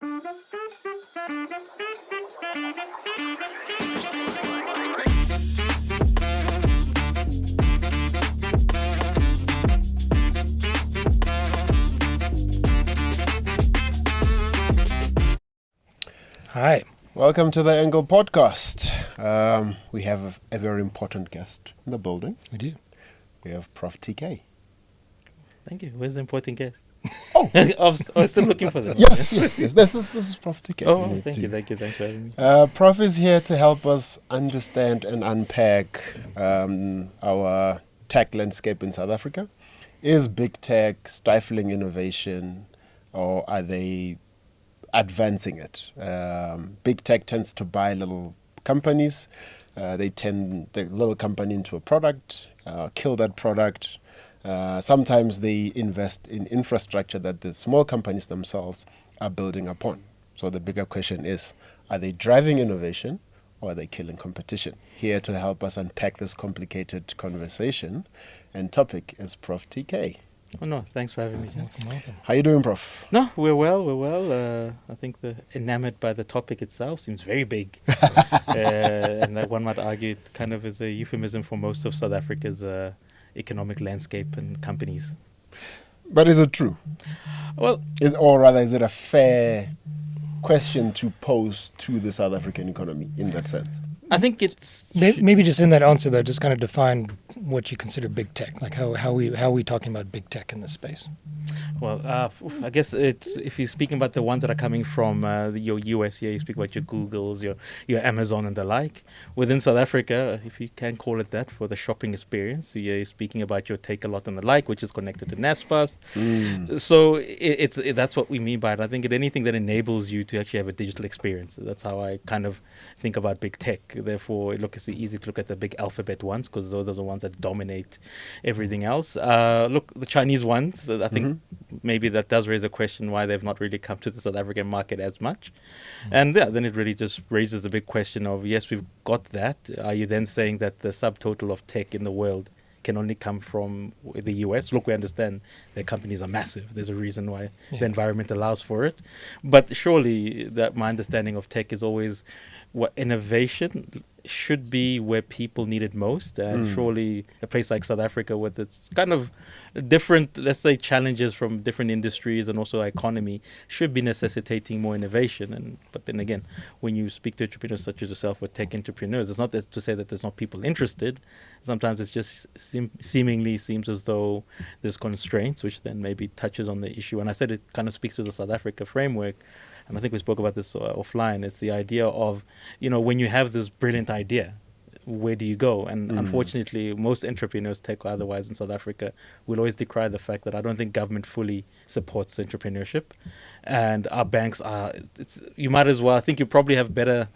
Hi. Welcome to the Angle podcast. We have a very important guest in the building. We do. We have Prof TK. Thank you. Where's the important guest? Oh, I was still looking for them. yes. This is Prof TK. Oh, thank you. Thanks for having me. Prof is here to help us understand and unpack our tech landscape in South Africa. Is big tech stifling innovation, or are they advancing it? Big tech tends to buy little companies. They turn the little company into a product, kill that product. Sometimes they invest in infrastructure that the small companies themselves are building upon. So the bigger question is, are they driving innovation or are they killing competition? Here to help us unpack this complicated conversation and topic is Prof TK. Oh, no. Thanks for having me. Welcome. How you doing, Prof? No, we're well. I think enamored by the topic itself seems very big. And that one might argue it kind of is a euphemism for most of South Africa's economic landscape and companies. But is it true? Well, Or rather, is it a fair question to pose to the South African economy in that sense? I think it's... Maybe just in that answer, though, just kind of define what you consider big tech. Like how are we talking about big tech in this space? Well, I guess it's if you're speaking about the ones that are coming from your US here, you speak about your Googles, your Amazon and the like. Within South Africa, if you can call it that, for the shopping experience, you're speaking about your Take-A-Lot and the like, which is connected to NASPAS. So that's what we mean by it. I think anything that enables you to actually have a digital experience. That's how I kind of think about big tech. Therefore, it's easy to look at the big alphabet ones because those are the ones that dominate everything else. Look, the Chinese ones, I think maybe that does raise a question why they've not really come to the South African market as much. And then it really just raises the big question of, yes, we've got that. Are you then saying that the subtotal of tech in the world can only come from the US? Look, we understand their companies are massive. There's a reason why the environment allows for it. But surely my understanding of tech is always what innovation should be where people need it most. And surely a place like South Africa with its kind of different, let's say, challenges from different industries and also economy should be necessitating more innovation. But then again, when you speak to entrepreneurs such as yourself or tech entrepreneurs, it's not to say that there's not people interested. Sometimes it's just seemingly seems as though there's constraints, which then maybe touches on the issue. And I said it kind of speaks to the South Africa framework. And I think we spoke about this offline. It's the idea of, when you have this brilliant idea, where do you go? And unfortunately, most entrepreneurs, tech or otherwise in South Africa, will always decry the fact that I don't think government fully supports entrepreneurship. And our banks you might as well, I think you probably have better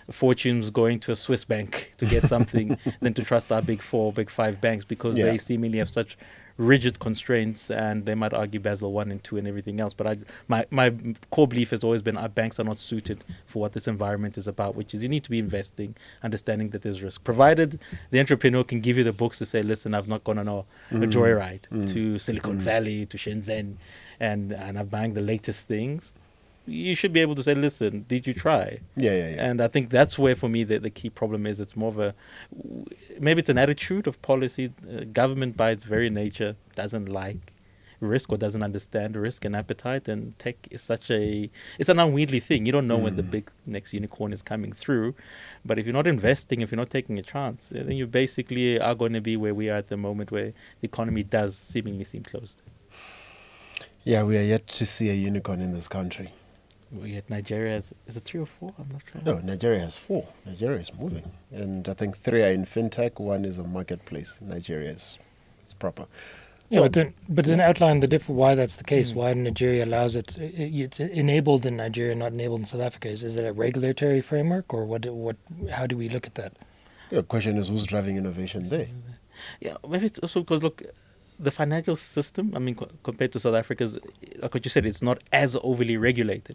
fortunes going to a Swiss bank to get something than to trust our big four, big five banks because they seemingly have such rigid constraints, and they might argue Basel 1 and 2 and everything else. But my core belief has always been our banks are not suited for what this environment is about, which is you need to be investing, understanding that there's risk. Provided the entrepreneur can give you the books to say, listen, I've not gone on a joyride to Silicon Valley, to Shenzhen, and I'm buying the latest things. You should be able to say, listen, did you try? Yeah. And I think that's where, for me, the key problem is. It's more of maybe it's an attitude of policy. Government, by its very nature, doesn't like risk or doesn't understand risk and appetite. And tech is it's an unwieldy thing. You don't know when the big next unicorn is coming through. But if you're not investing, if you're not taking a chance, then you basically are going to be where we are at the moment, where the economy does seemingly seem closed. Yeah, we are yet to see a unicorn in this country. Yet Nigeria has, is it 3 or 4? I'm not sure. No, Nigeria has 4. Nigeria is moving. And I think 3 are in fintech, 1 is a marketplace. Nigeria is proper. Yeah, but then outline why that's the case, why Nigeria allows it. It's enabled in Nigeria, not enabled in South Africa. Is it a regulatory framework, or how do we look at that? The question is, who's driving innovation there? Yeah, maybe it's also because, look, the financial system, I mean, compared to South Africa's, like what you said, it's not as overly regulated.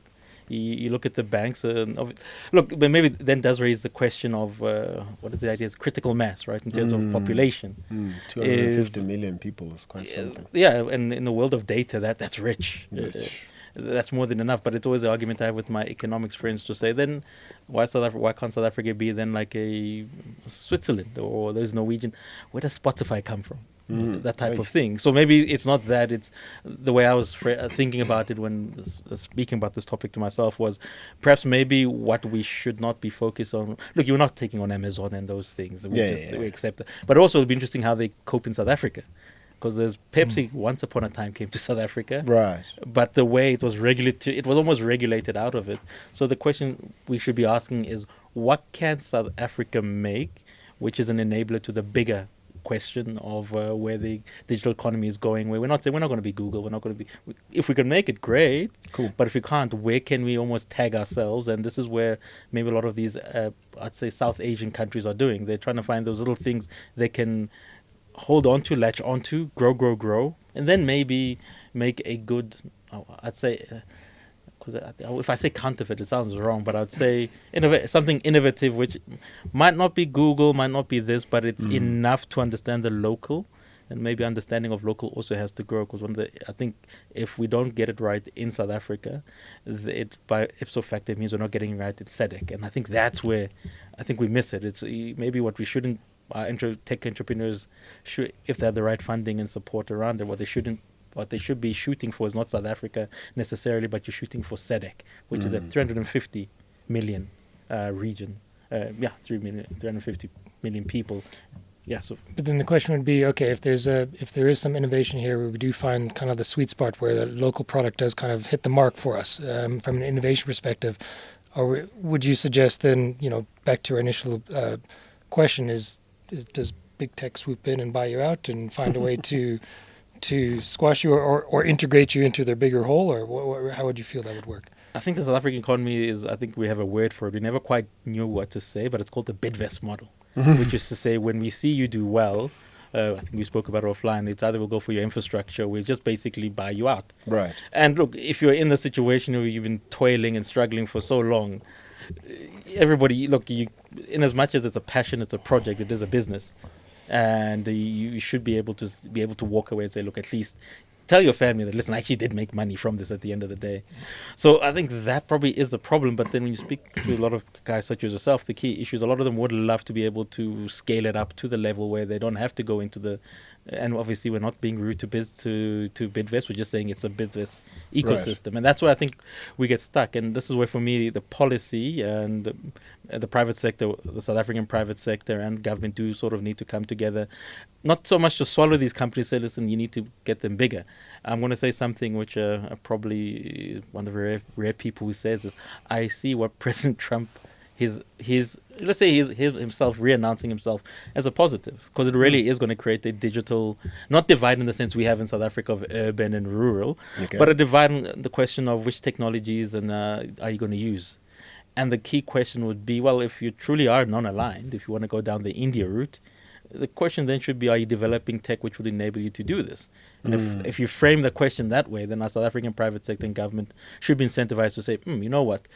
You look at the banks, but maybe then does raise the question of what is the idea? Is critical mass, right, in terms of population. 250 million people is quite something. Yeah, and in the world of data, that's rich. that's more than enough. But it's always the argument I have with my economics friends to say, then why can't South Africa be then like a Switzerland or those Norwegian? Where does Spotify come from? That type of thing. So maybe it's not that. It's the way I was thinking about it when speaking about this topic to myself was perhaps maybe what we should not be focused on. Look, you're not taking on Amazon and those things. We accept that. But also it'll be interesting how they cope in South Africa. Because there's Pepsi once upon a time came to South Africa. Right. But the way it was regulated, it was almost regulated out of it. So the question we should be asking is, what can South Africa make, which is an enabler to the bigger question of where the digital economy is going, where we're not saying we're not going to be Google, we're not going to be, if we can make it, great, cool, but if we can't, where can we almost tag ourselves? And this is where maybe a lot of these I'd say South Asian countries are doing. They're trying to find those little things they can hold on to, latch onto, grow, and then maybe make a good, I'd say, because if I say counterfeit, it sounds wrong, but I'd say something innovative, which might not be Google, might not be this, but it's enough to understand the local, and maybe understanding of local also has to grow. Because I think if we don't get it right in South Africa, it by ipso facto means we're not getting it right in SADC, and I think that's where I think we miss it. It's maybe what we shouldn't. Tech entrepreneurs should, if they have the right funding and support around it, what they should be shooting for is not South Africa necessarily, but you're shooting for SADC, which is a 350 million region. 350 million people. Yeah. So, but then the question would be, okay, if there is some innovation here where we do find kind of the sweet spot where the local product does kind of hit the mark for us from an innovation perspective, or would you suggest then, back to our initial question, does big tech swoop in and buy you out and find a way to squash you or integrate you into their bigger whole, or how would you feel that would work? I think the South African economy is, I think we have a word for it. We never quite knew what to say, but it's called the perverse model, which is to say when we see you do well, I think we spoke about it offline, it's either we'll go for your infrastructure, we'll just basically buy you out. Right. And look, if you're in the situation where you've been toiling and struggling for so long, everybody, look, in as much as it's a passion, it's a project, it is a business, and you should be able to walk away and say, look, at least tell your family that, listen, I actually did make money from this at the end of the day. So I think that probably is the problem. But then when you speak to a lot of guys such as yourself, the key issue is a lot of them would love to be able to scale it up to the level where they don't have to go into the, and obviously we're not being rude to Bidvest, we're just saying it's a Bidvest ecosystem. Right. And that's where I think we get stuck. And this is where, for me, the policy and the private sector, the South African private sector and government do sort of need to come together. Not so much to swallow these companies, say, listen, you need to get them bigger. I'm going to say something which probably one of the rare people who says this. I see what President Trump, let's say himself re-announcing himself as a positive, because it really is going to create a digital, not divide in the sense we have in South Africa of urban and rural, but a divide in the question of which technologies and are you going to use. And the key question would be, well, if you truly are non-aligned, if you want to go down the India route, the question then should be, are you developing tech which would enable you to do this? And if you frame the question that way, then our South African private sector and government should be incentivized to say, you know what,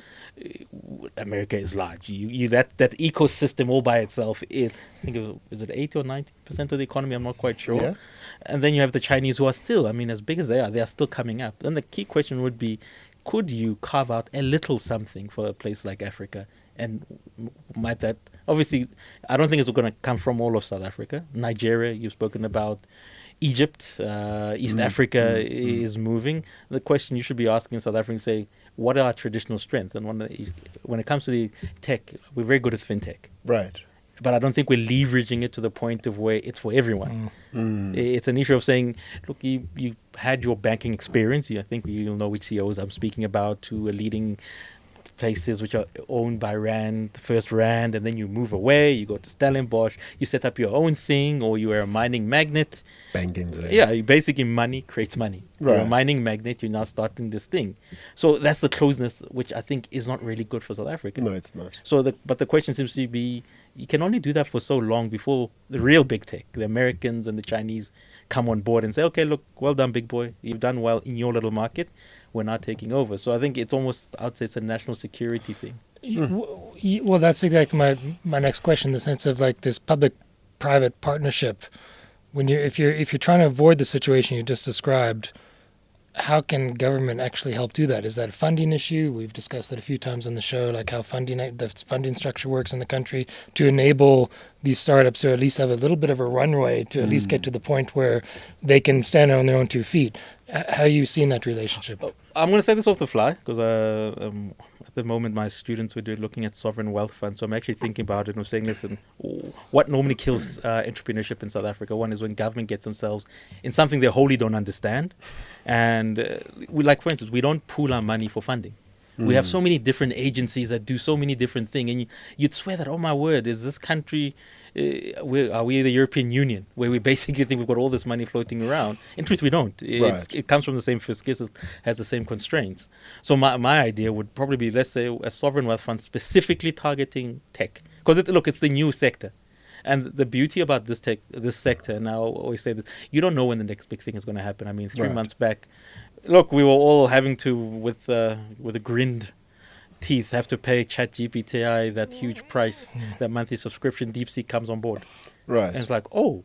America is large. That ecosystem all by itself, I think is it 80 or 90% of the economy? I'm not quite sure. Yeah. And then you have the Chinese who are still, as big as they are still coming up. Then the key question would be, could you carve out a little something for a place like Africa? And might that, obviously, I don't think it's going to come from all of South Africa. Nigeria, you've spoken about. Egypt, East Africa is moving. The question you should be asking South Africa, say, what are our traditional strengths? And when it comes to the tech, we're very good at fintech. Right. But I don't think we're leveraging it to the point of where it's for everyone. It's an issue of saying, look, you had your banking experience. I think you'll know which CEOs I'm speaking about, who are leading places which are owned by First Rand, and then you move away, you go to Stellenbosch, you set up your own thing, or you are a mining magnet. Banking. Yeah, basically money creates money. Right. You're a mining magnet, you're now starting this thing. So that's the closeness, which I think is not really good for South Africa. No, it's not. But the question seems to be, you can only do that for so long before the real big tech, the Americans and the Chinese, come on board and say, okay, look, well done, big boy. You've done well in your little market. We're not taking over. So I think it's almost, I would say it's a national security thing. Well, that's exactly my next question, in the sense of like this public-private partnership. If you're trying to avoid the situation you just described, how can government actually help do that? Is that a funding issue? We've discussed that a few times on the show, like how the funding structure works in the country to enable these startups to at least have a little bit of a runway to at least get to the point where they can stand on their own 2 feet. How are you seeing that relationship? I'm going to say this off the fly because at the moment my students were looking at sovereign wealth funds. So I'm actually thinking about it and saying, listen, what normally kills entrepreneurship in South Africa? One is when government gets themselves in something they wholly don't understand. And for instance, we don't pool our money for funding. We have so many different agencies that do so many different things. And you'd swear that, oh my word, is this country... are we the European Union, where we basically think we've got all this money floating around? In truth, we don't. It comes from the same fiscus, it has the same constraints. So my idea would probably be, let's say, a sovereign wealth fund specifically targeting tech. Because it's the new sector. And the beauty about this sector, and I always say this, you don't know when the next big thing is going to happen. I mean, 3 months back, look, we were all having to, with a grinned teeth, have to pay ChatGPT that huge price, that monthly subscription. DeepSeek comes on board, and it's like, oh,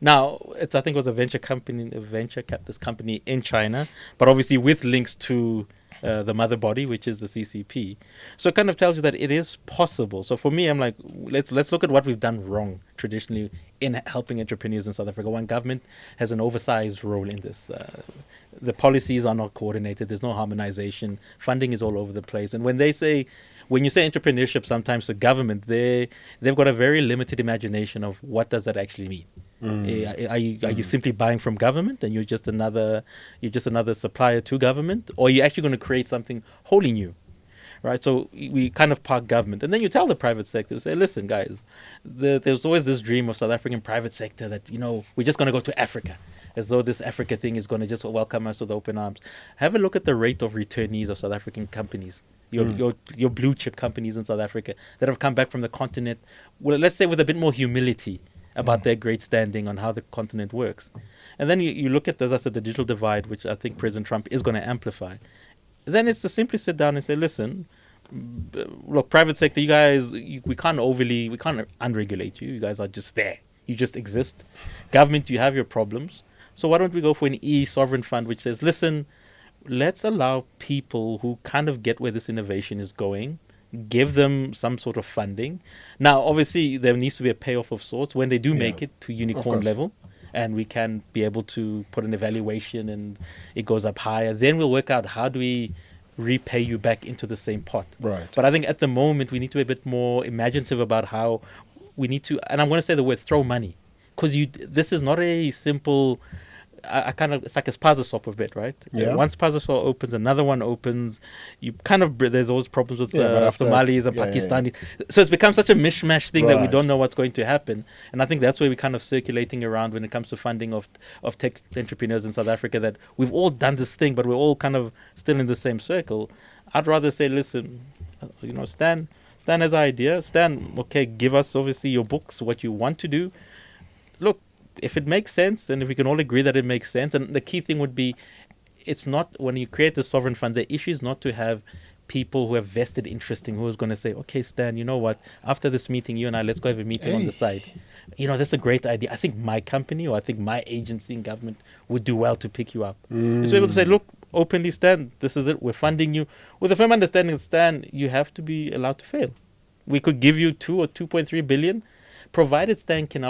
now I think it was a venture capitalist company in China, but obviously with links to the mother body, which is the CCP. So it kind of tells you that it is possible. So for me, I'm like, let's look at what we've done wrong traditionally in helping entrepreneurs in South Africa. One, government has an oversized role in this. The policies are not coordinated. There's no harmonization. Funding is all over the place. And when you say entrepreneurship, sometimes the government, they've got a very limited imagination of what does that actually mean. Are you simply buying from government and you're just another supplier to government, or are you actually going to create something wholly new? Right, so we kind of park government, and then you tell the private sector, say, listen, guys, there's always this dream of South African private sector that, we're just going to go to Africa, as though this Africa thing is going to just welcome us with open arms. Have a look at the rate of returnees of South African companies, your blue chip companies in South Africa that have come back from the continent, well, let's say with a bit more humility about their great standing on how the continent works. And then you look at, as I said, the digital divide, which I think President Trump is going to amplify. Then it's to simply sit down and say, listen, look, private sector, you guys, we can't unregulate you. You guys are just there. You just exist. Government, you have your problems. So why don't we go for an e-sovereign fund which says, listen, let's allow people who kind of get where this innovation is going, give them some sort of funding. Now, obviously, there needs to be a payoff of sorts when they do make it to unicorn level. And we can be able to put an evaluation and it goes up higher. Then we'll work out how do we repay you back into the same pot. Right. But I think at the moment we need to be a bit more imaginative about how we need to, and I'm going to say the word throw money. Because this is not a simple, it's like a puzzle solve a bit, right? Yeah. Once puzzle solve opens, another one opens. There's always problems with Somalis and Pakistanis. So it's become such a mishmash thing that we don't know what's going to happen. And I think that's where we're kind of circulating around when it comes to funding of tech entrepreneurs in South Africa, that we've all done this thing, but we're all kind of still in the same circle. I'd rather say, listen, Stan has an idea. Stan, okay, give us obviously your books, what you want to do. Look, if it makes sense, and if we can all agree that it makes sense, and the key thing would be, it's not, when you create the sovereign fund, the issue is not to have people who have vested interest in who is going to say, okay, Stan, you know what, after this meeting, you and I, let's go have a meeting on the side. That's a great idea. I think my company, or I think my agency in government would do well to pick you up. It's able to say, look, openly, Stan, this is it, we're funding you. With a firm understanding that, Stan, you have to be allowed to fail. We could give you 2 or 2.3 billion, provided Stan can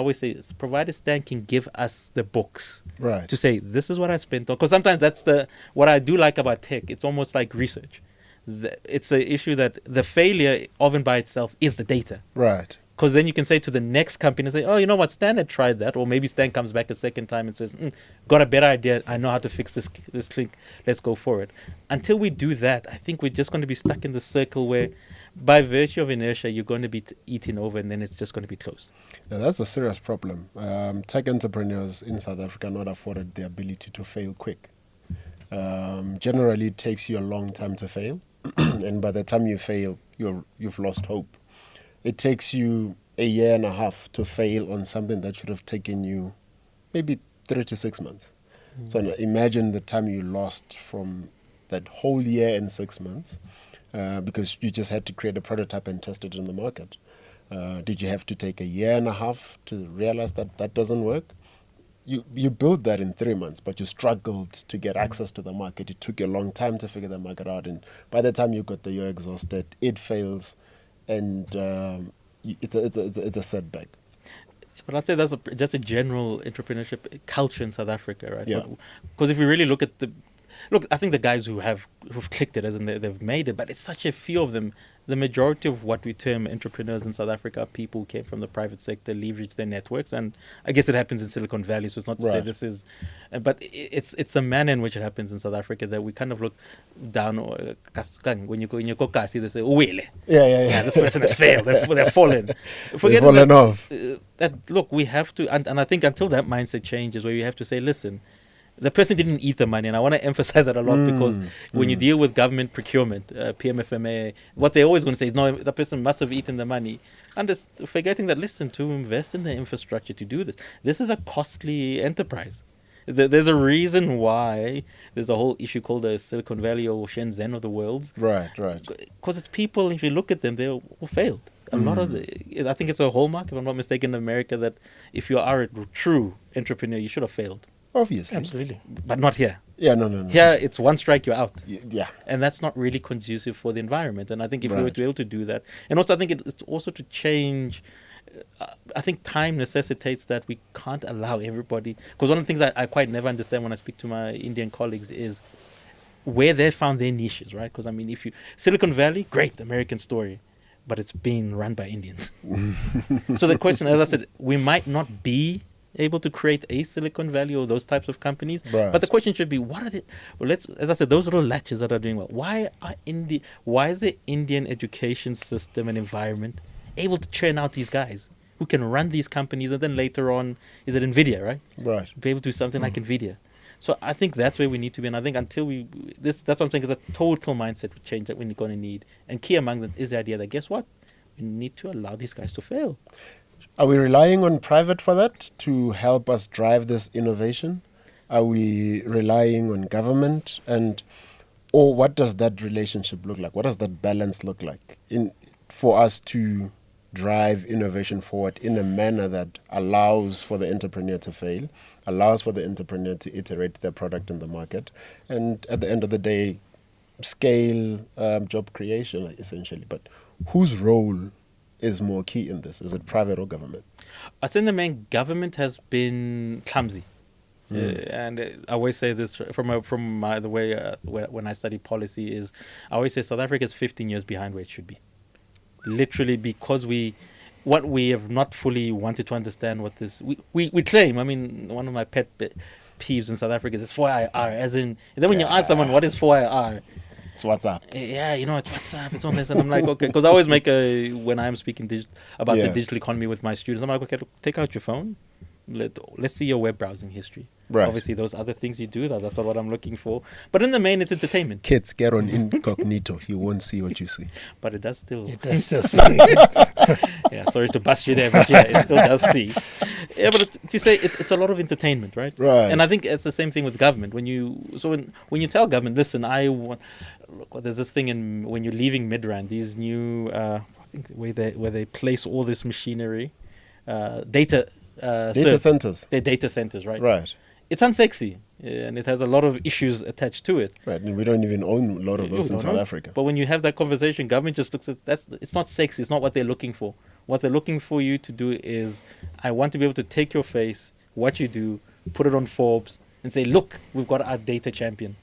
give us the books to say, this is what I spent on. Because sometimes that's what I do like about tech. It's almost like research. It's an issue that the failure of and by itself is the data. Right. Because then you can say to the next company, say, oh, you know what, Stan had tried that. Or maybe Stan comes back a second time and says, got a better idea. I know how to fix this link. Let's go for it. Until we do that, I think we're just going to be stuck in the circle where, by virtue of inertia, you're going to be eaten over, and then it's just going to be closed. Now, that's a serious problem. Tech entrepreneurs in South Africa are not afforded the ability to fail quick. Generally, it takes you a long time to fail, and by the time you fail, you've lost hope. It takes you a year and a half to fail on something that should have taken you maybe 3 to 6 months. So now imagine the time you lost from that whole year and 6 months. Because you just had to create a prototype and test it in the market. Did you have to take a year and a half to realize that doesn't work? you built that in 3 months, but you struggled to get access to the market. It took you a long time to figure the market out, and by the time you got there, you're exhausted. It fails, and it's a setback. But I'd say that's a general entrepreneurship culture in South Africa, right? Yeah. Because if we really look at I think the guys who've clicked it, as in they've made it, but it's such a few of them. The majority of what we term entrepreneurs in South Africa are people who came from the private sector, leverage their networks, and I guess it happens in Silicon Valley. So it's not to say this is, but it's the manner in which it happens in South Africa that we kind of look down. Or when you go in your kokasi, they say, "Oh, really? Yeah. This person has failed. They've fallen." They've fallen off. That look, we have to, and I think until that mindset changes, where you have to say, "Listen." The person didn't eat the money, and I want to emphasize that a lot because when you deal with government procurement, PMFMA, what they're always going to say is, no, the person must have eaten the money. And just forgetting that, listen, to invest in the infrastructure to do this is a costly enterprise. There's a reason why there's a whole issue called the Silicon Valley or Shenzhen of the world. Right. Because it's people, if you look at them, they're all failed. A lot of I think it's a hallmark, if I'm not mistaken, in America, that if you are a true entrepreneur, you should have failed. Obviously. Absolutely. But not here. Yeah, no. Here, it's one strike, you're out. Yeah. And that's not really conducive for the environment. And I think if we were to be able to do that, and also I think it's also to change, I think time necessitates that we can't allow everybody, because one of the things I quite never understand when I speak to my Indian colleagues is where they found their niches, right? Because I mean, Silicon Valley, great, American story, but it's being run by Indians. So the question, as I said, we might not be able to create a Silicon Valley or those types of companies, but the question should be, what are they? Well, as I said, those little latches that are doing well. Why is the Indian education system and environment able to churn out these guys who can run these companies, and then later on, is it Nvidia, right? Right. Be able to do something like Nvidia. So I think that's where we need to be, and I think until that's what I'm saying, is a total mindset change that we're going to need. And key among them is the idea that, guess what? We need to allow these guys to fail. Are we relying on private for that to help us drive this innovation? Are we relying on government? Or what does that relationship look like? What does that balance look like for us to drive innovation forward in a manner that allows for the entrepreneur to fail, allows for the entrepreneur to iterate their product in the market, and at the end of the day, scale job creation, essentially. But whose role is more key in this? Is it private or government? I think the main government has been clumsy. And I always say this the way when I study policy is, I always say South Africa is 15 years behind where it should be. Literally, because we have not fully wanted to understand what this, we claim, I mean, one of my pet peeves in South Africa is 4IR, as in, and then when you ask someone what is 4IR, it's WhatsApp. Yeah, it's WhatsApp, it's on this, and I'm like, okay, because I always make when I'm speaking about the digital economy with my students, I'm like, okay, take out your phone, let's see your web browsing history. Right. Obviously, those other things you do, that's not what I'm looking for. But in the main, it's entertainment. Kids, get on incognito. You won't see what you see. But it does still. It does still see. Yeah, sorry to bust you there, but yeah, it still does see. Yeah, but to say it's a lot of entertainment, right? Right. And I think it's the same thing with government. When you tell government, listen, there's this thing when you're leaving Midrand, these new I think where they place all this machinery, data centers. They're data centers, right? Right. It's unsexy, and it has a lot of issues attached to it. Right, and we don't even own a lot of those in South Africa. But when you have that conversation, government just looks at it's not sexy. It's not what they're looking for. What they're looking for you to do is, I want to be able to take your face, what you do, put it on Forbes, and say, look, we've got our data champion.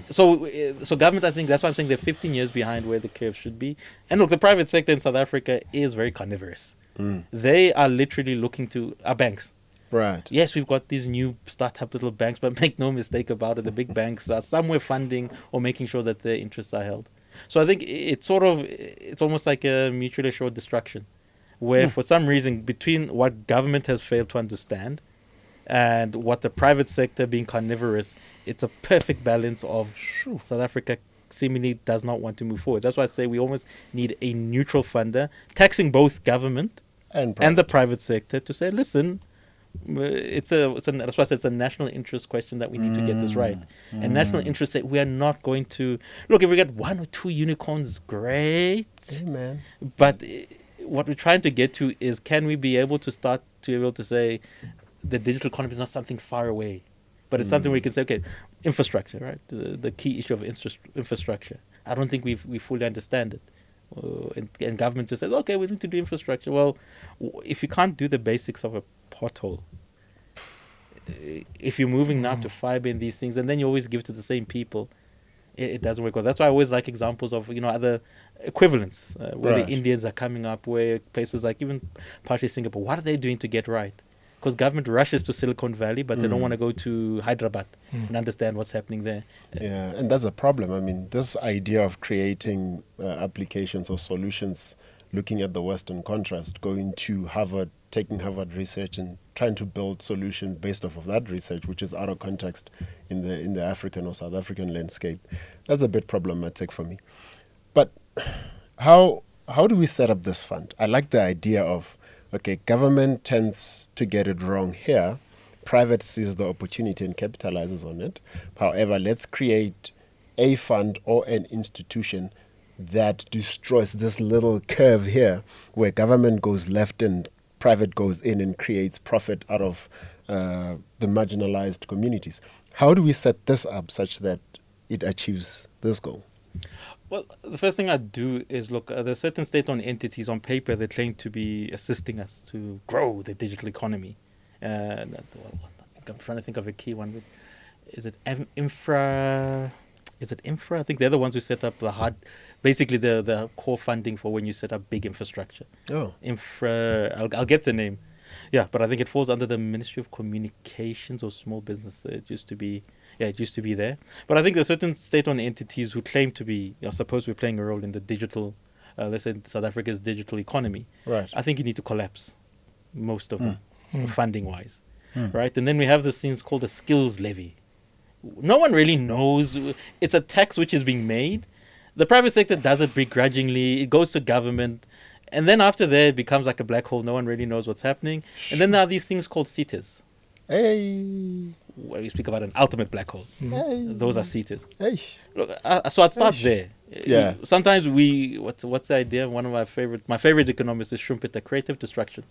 So government, I think that's why I'm saying they're 15 years behind where the curve should be. And look, the private sector in South Africa is very carnivorous. They are literally looking to our banks. Right. Yes, we've got these new startup little banks, but make no mistake about it, the big banks are somewhere funding or making sure that their interests are held. So I think it's almost like a mutually assured destruction, where for some reason, between what government has failed to understand and what the private sector being carnivorous, it's a perfect balance of South Africa seemingly does not want to move forward. That's why I say we almost need a neutral funder, taxing both government and the private sector to say, listen, that's why I said it's a national interest question that we need to get this right. And national interest, we are not going to look, if we get 1 or 2 unicorns, great. Amen. But what we're trying to get to is, can we be able to start to be able to say the digital economy is not something far away, but it's something we can say, okay, infrastructure, right? The key issue of infrastructure. I don't think we fully understand it. And government just says, okay, we need to do infrastructure. Well, if you can't do the basics of a pothole, if you're moving now to fiber and these things, and then you always give it to the same people, it doesn't work well. That's why I always like examples of, other equivalents, where the Indians are coming up, where places like even partially Singapore, what are they doing to get right? Because government rushes to Silicon Valley, but they don't want to go to Hyderabad and understand what's happening there. Yeah, and that's a problem. I mean, this idea of creating applications or solutions, looking at the Western contrast, going to Harvard, taking Harvard research and trying to build solutions based off of that research, which is out of context in the African or South African landscape, that's a bit problematic for me. But how do we set up this fund? I like the idea of, okay, government tends to get it wrong here. Private sees the opportunity and capitalizes on it. However, let's create a fund or an institution that destroys this little curve here where government goes left and private goes in and creates profit out of the marginalized communities. How do we set this up such that it achieves this goal? Well, the first thing I do is look, there's certain state-owned entities on paper that claim to be assisting us to grow the digital economy. I'm trying to think of a key one. Is it infra? Is it infra? I think they're the ones who set up basically the core funding for when you set up big infrastructure. Oh. Infra, I'll get the name. Yeah, but I think it falls under the Ministry of Communications or Small Business. It used to be there. But I think there's certain state-owned entities who claim to be, supposed to be playing a role in the digital, let's say South Africa's digital economy. Right. I think you need to collapse most of them, funding-wise. Right? And then we have this thing called the skills levy. No one really knows. It's a tax which is being made. The private sector does it begrudgingly. It goes to government. And then after that, it becomes like a black hole. No one really knows what's happening. And then there are these things called CETAs. Hey. Where we speak about an ultimate black hole. Hey. Those are CETAs. Hey. Look, so I'd start there. Yeah. Sometimes what's the idea? One of my favorite economists is Schumpeter, creative destruction.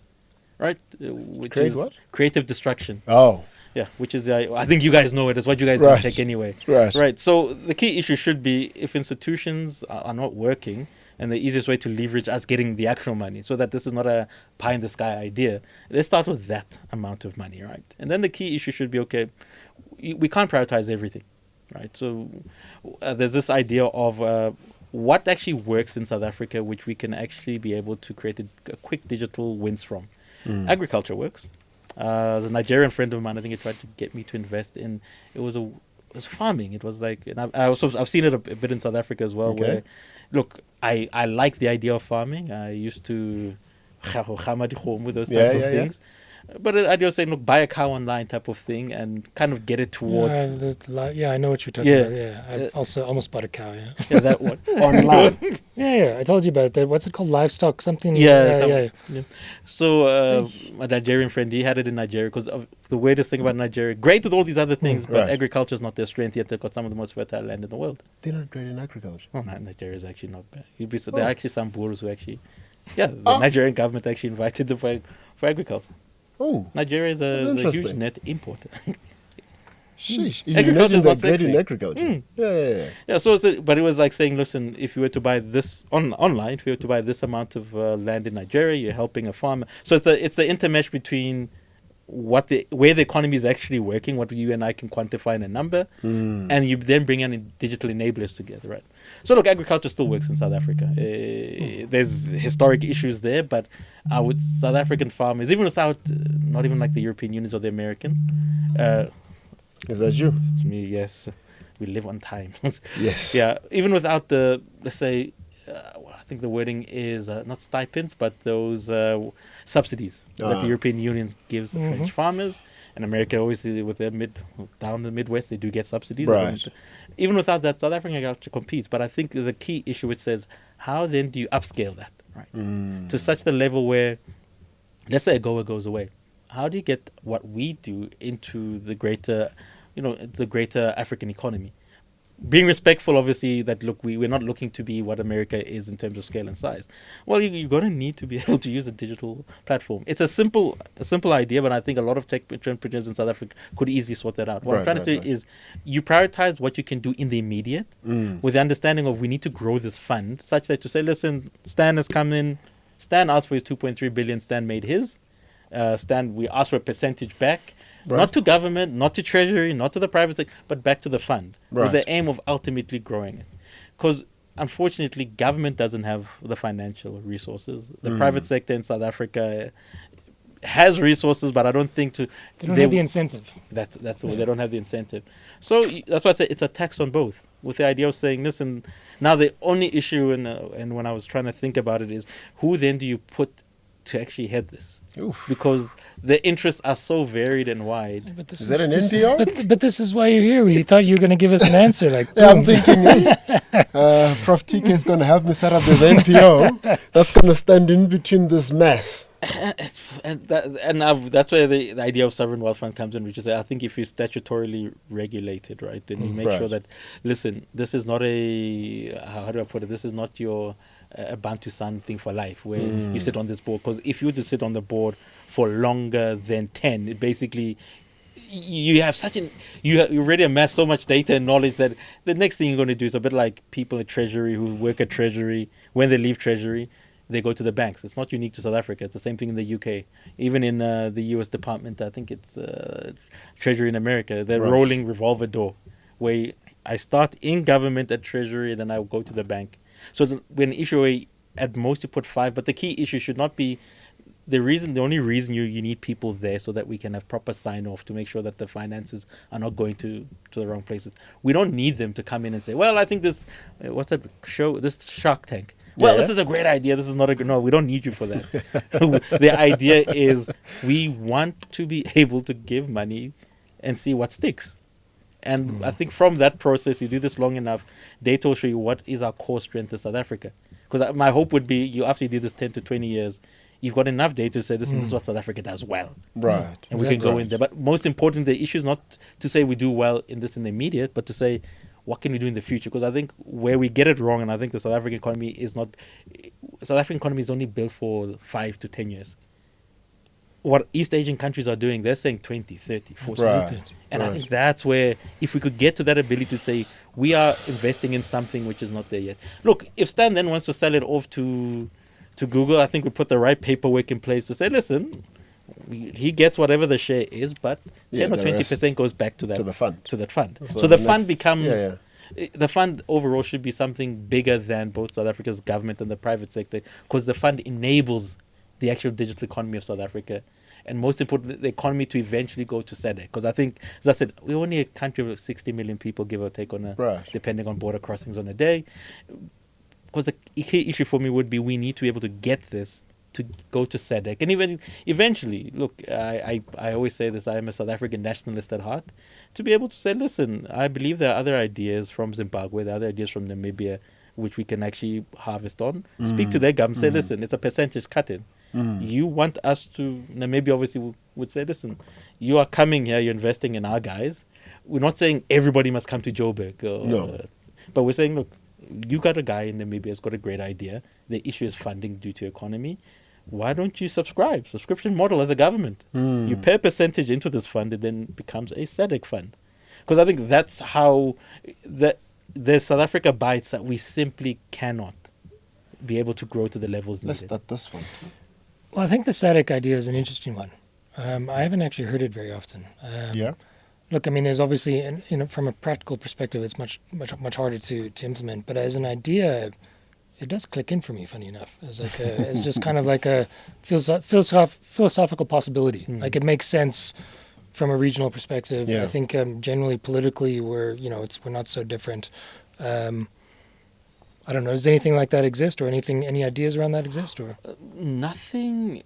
Right? Which Create is what? Creative destruction. Oh. Yeah, which is, I think you guys know it. It's what you guys don't check anyway. Right. So the key issue should be if institutions are not working, and the easiest way to leverage us getting the actual money, so that this is not a pie in the sky idea. Let's start with that amount of money, right? And then the key issue should be, okay, we can't prioritize everything, right? So there's this idea of what actually works in South Africa, which we can actually be able to create a quick digital wins from. Agriculture works. There's a Nigerian friend of mine, I think he tried to get me to invest in, it was farming. It was like, and I've seen it a bit in South Africa as well, where, look, I like the idea of farming. I used to with those type of things. But the idea of saying, look, buy a cow online type of thing and kind of get it towards... I know what you're talking about. Yeah, I've also almost bought a cow, Yeah, that one. Online. I told you about that. What's it called? Livestock something? Yeah. So my Nigerian friend, he had it in Nigeria because of the weirdest thing about Nigeria. Great with all these other things, but agriculture is not their strength yet. They've got some of the most fertile land in the world. They're not great in agriculture. Oh, no, Nigeria is actually not bad. There are actually some Boers who actually... Yeah, the Nigerian government actually invited them for agriculture. Oh, Nigeria is a huge net importer. Sheesh. Agriculture is not great sexy. in agriculture. Yeah. So but it was like saying, listen, if you were to buy this online, if you were to buy this amount of land in Nigeria, you're helping a farmer. So it's the intermesh between where the economy is actually working, what you and I can quantify in a number, and you then bring in digital enablers together, right? So look, agriculture still works in South Africa. There's historic issues there, but South African farmers, even without, not even like the European Unions or the Americans. Is that you? It's me, yes. We live on time. Yes. Yeah, even without the, let's say, I think the wording is not stipends, but those subsidies that the European Union gives the French farmers. And America, obviously, with their down the Midwest, they do get subsidies. Right. Even without that, South African agriculture competes. But I think there's a key issue which says, how then do you upscale that, right? To such the level where, let's say, AGOA goes away. How do you get what we do into the greater, the greater African economy? being respectful, obviously, that look, we're not looking to be what America is in terms of scale and size. Well, you're going to need to be able to use a digital platform. It's a simple idea, but I think a lot of tech entrepreneurs in South Africa could easily sort that out. What I'm trying to say is you prioritize what you can do in the immediate with the understanding of we need to grow this fund such that to say, listen, Stan has come in, Stan asked for his 2.3 billion, Stan made his. Stan, we asked for a percentage back. Right. Not to government, not to treasury, not to the private sector, but back to the fund with the aim of ultimately growing it. Because unfortunately, government doesn't have the financial resources. The private sector in South Africa has resources, but I don't think they don't have the incentive. That's all. They don't have the incentive. So that's why I say it's a tax on both. With the idea of saying, listen, now the only issue, and when I was trying to think about it, is who then do you put to actually head this? Oof. Because the interests are so varied and wide. Is that an NPO? But this is why you're here. We thought you were going to give us an answer. Like, yeah, I'm thinking, Prof. TK is going to help me set up this NPO that's going to stand in between this mess. That's where the idea of sovereign wealth fund comes in, which is I think if you're statutorily regulated, right, then you make sure that, listen, this is not how do I put it? This is not your a Bantu San thing for life where you sit on this board. Because if you were to sit on the board for longer than 10, it basically you have you already amassed so much data and knowledge that the next thing you're going to do is a bit like people at Treasury who work at Treasury. When they leave Treasury, they go to the banks. It's not unique to South Africa. It's the same thing in the UK. Even in the US Department, I think it's Treasury in America, the rolling revolver door where I start in government at Treasury, then I will go to the bank. So when issue at most you put 5, but the key issue should not be the only reason you need people there so that we can have proper sign-off to make sure that the finances are not going to the wrong places. We don't need them to come in and say, well, I think this, what's that show, this Shark Tank. Well, this is a great idea. This is not a good... No, we don't need you for that. The idea is we want to be able to give money and see what sticks. And I think from that process, you do this long enough, data will show you what is our core strength in South Africa. Because my hope would be, after you do this 10 to 20 years, you've got enough data to say, this is what South Africa does well. Right. And we can go in there. But most importantly, the issue is not to say we do well in this in the immediate, but to say, what can we do in the future? Because I think where we get it wrong, and I think the South African economy is only built for 5 to 10 years. What East Asian countries are doing, they're saying 20, 30, 40. Right. And I think that's where, if we could get to that ability to say, we are investing in something which is not there yet. Look, if Stan then wants to sell it off to Google, I think we put the right paperwork in place to say, listen, he gets whatever the share is, but 10 or 20% goes back to that fund. So the fund becomes... The fund overall should be something bigger than both South Africa's government and the private sector, because the fund enables the actual digital economy of South Africa, and most importantly, the economy to eventually go to SADC. Because I think, as I said, we're only a country of 60 million people, give or take, depending on border crossings on a day. Because the key issue for me would be we need to be able to get this to go to SADC. And even eventually, look, I always say this, I am a South African nationalist at heart, to be able to say, listen, I believe there are other ideas from Zimbabwe, there are other ideas from Namibia, which we can actually harvest on. Speak to their government, say, listen, it's a percentage cut-in. You want us to, Namibia obviously would say, listen, you are coming here, you're investing in our guys. We're not saying everybody must come to Joburg. But we're saying, look, you got a guy in Namibia who's got a great idea. The issue is funding due to economy. Why don't you subscribe? Subscription model as a government. You pay a percentage into this fund, it then becomes a SADC fund. Because I think that's how the South Africa bites that we simply cannot be able to grow to the levels needed. Let's start this one. Well, I think the SADC idea is an interesting one. I haven't actually heard it very often. Look, I mean, there's obviously, from a practical perspective, it's much harder to implement. But as an idea, it does click in for me. Funny enough, it's just kind of like a philosophical possibility. Like it makes sense from a regional perspective. I think generally politically, we're not so different. I don't know. Does anything like that exist, or any ideas around that exist, or nothing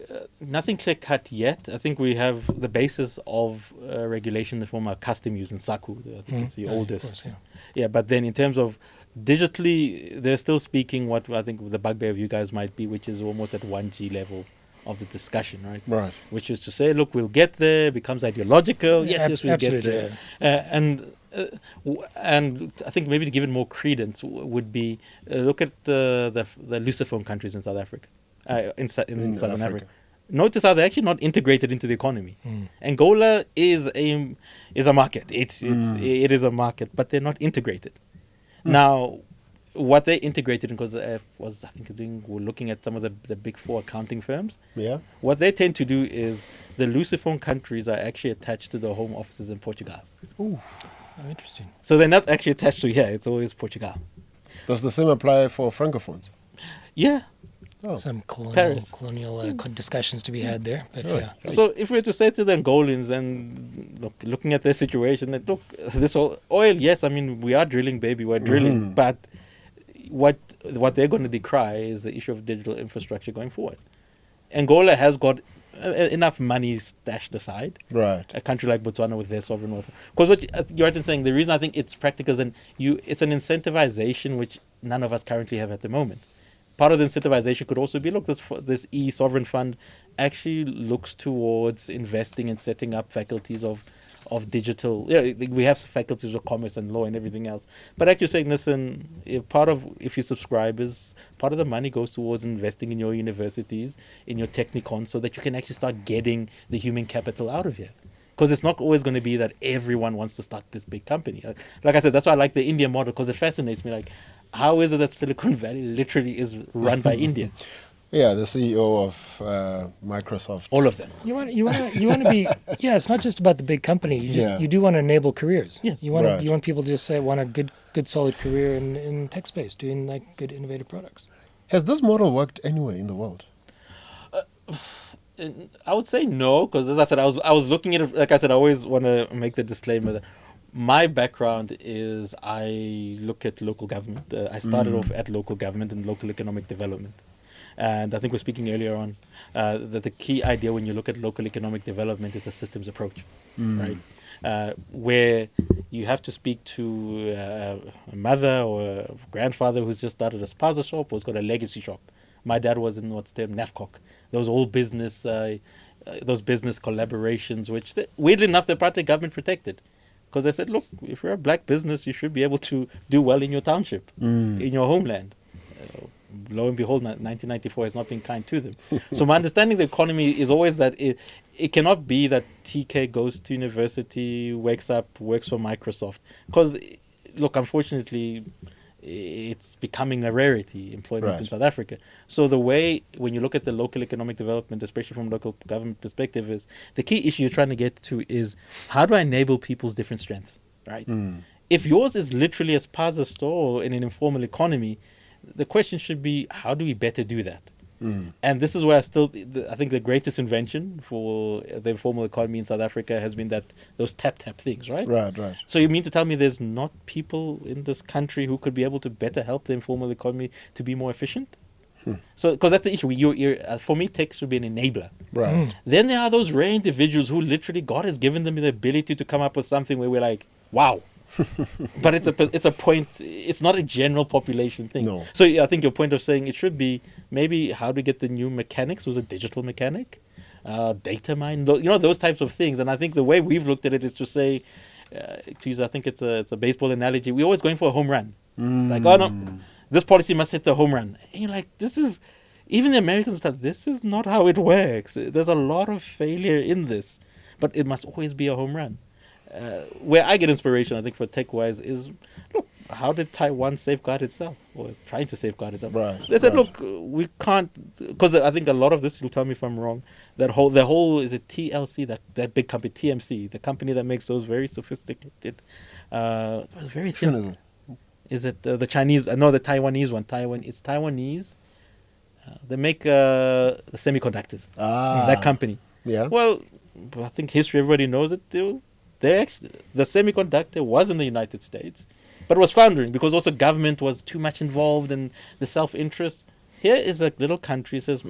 clear cut yet? I think we have the basis of regulation in the form of custom use in SACU. I think it's the oldest. Course, but then in terms of digitally, they're still speaking what I think the bugbear of you guys might be, which is almost at 1G level of the discussion, right? Right. Which is to say, look, we'll get there. Becomes ideological. Yes, we'll get there. And And I think maybe to give it more credence would be look at the Lusophone countries in South Africa, in Southern Africa. Notice how they're actually not integrated into the economy. Angola is a market. It is a market, but they're not integrated. Now, what they integrated in, because was I think we're looking at some of the big four accounting firms. Yeah. What they tend to do is the Lusophone countries are actually attached to the home offices in Portugal. Ooh, interesting. So they're not actually attached to here. It's always Portugal. Does the same apply for francophones? Yeah. Oh. Some Paris. colonial discussions to be had there, but yeah. Right. So if we were to say to the Angolans and looking at their situation, that look, this oil, yes, I mean, we are drilling, baby, we're drilling, but what they're going to decry is the issue of digital infrastructure going forward. Angola has got enough money stashed aside. Right. A country like Botswana with their sovereign wealth. Because what you're saying, the reason I think it's practical is it's an incentivization which none of us currently have at the moment. Part of the incentivization could also be, look, this e-sovereign fund actually looks towards investing and setting up faculties of digital. We have faculties of commerce and law and everything else. But actually saying, listen, if you subscribe, is part of the money goes towards investing in your universities, in your technicons, so that you can actually start getting the human capital out of here. Because it's not always going to be that everyone wants to start this big company. Like I said, that's why I like the India model, because it fascinates me. Like, how is it that Silicon Valley literally is run by India? Yeah, the CEO of Microsoft. All of them. You want to be. Yeah, it's not just about the big company. You do want to enable careers. Yeah. You want people to just want a good solid career in tech space, doing like good innovative products. Has this model worked anywhere in the world? I would say no, because as I said, I was looking at it. Like I said, I always want to make the disclaimer that my background is I look at local government. I started off at local government and local economic development. And I think we're speaking earlier on that the key idea when you look at local economic development is a systems approach, right? Where you have to speak to a mother or a grandfather who's just started a spaza shop or has got a legacy shop. My dad was in what's termed NAFCOC. Those all business, those business collaborations, which weirdly enough, they're part of government protected. Because they said, look, if you're a black business, you should be able to do well in your township, in your homeland. Lo and behold, 1994 has not been kind to them. So my understanding of the economy is always that it cannot be that TK goes to university, wakes up, works for Microsoft. Because, look, unfortunately, it's becoming a rarity, employment in South Africa. So the way, when you look at the local economic development, especially from local government perspective, is the key issue you're trying to get to is how do I enable people's different strengths, right? If yours is literally a spaza store in an informal economy, the question should be, how do we better do that? And this is where I think the greatest invention for the informal economy in South Africa has been those tap things, right? Right. So you mean to tell me there's not people in this country who could be able to better help the informal economy to be more efficient? So, because that's the issue. For me, tech should be an enabler. Right. Then there are those rare individuals who literally God has given them the ability to come up with something where we're like, wow. But it's a point. It's not a general population thing. No. So I think your point of saying it should be maybe how to get the new mechanics, who's a digital mechanic, data mine, those types of things. And I think the way we've looked at it is to say, to use, I think it's a baseball analogy. We're always going for a home run. It's like, oh no, this policy must hit the home run. And you're like, even the Americans thought this is not how it works. There's a lot of failure in this, but it must always be a home run. Where I get inspiration, I think, for tech-wise is, look, how did Taiwan safeguard itself, or trying to safeguard itself? Right. They said, look, we can't, because I think a lot of this, you'll tell me if I'm wrong, the whole is it TLC, that big company, TMC, the company that makes those very sophisticated, it was very thin. Is it the Chinese? No, the Taiwanese one. It's Taiwanese. They make the semiconductors. That company. Yeah. Well, I think history, everybody knows it. The semiconductor was in the United States, but it was floundering because also government was too much involved in the self-interest. Here is a little country says,